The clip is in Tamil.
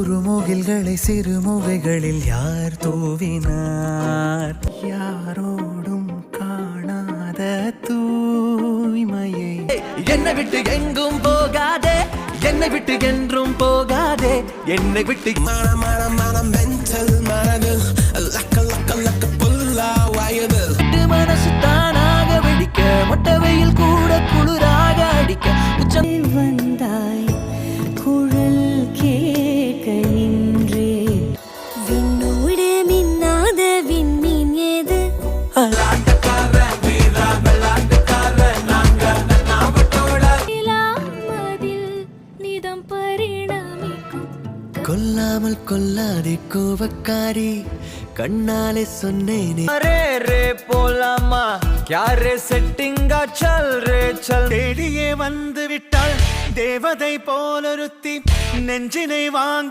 குறுமுகில்களை சிறுமுகைகளில் யார் தூவினார்? யாரோடும் காணாத தூய்மையை. என்னை விட்டு எங்கும் போகாதே, என்னை விட்டு என்றும் போகாதே, என்னை விட்டு மனசு தானாக வெடிக்க, மொட்டை வெயில் கூட குளிராக அடிக்க. உச்சம் வந்தாய் குழல் கேட்க நின்றேன். விண்ணோட மின்னாத விண்மீன் ஏது? நிதம் பரிணமிக்கும். கொல்லாமல் கொல்லாதே கோபக்காரி, கண்ணாலே சொன்னேனே. அரே ரே போலாமா, யாரே செட்டிங்கா, சல் ரே சல். தேடியே வந்து விட்டாள் தேவதை போலொருத்தி, நெஞ்சினை வாங்கி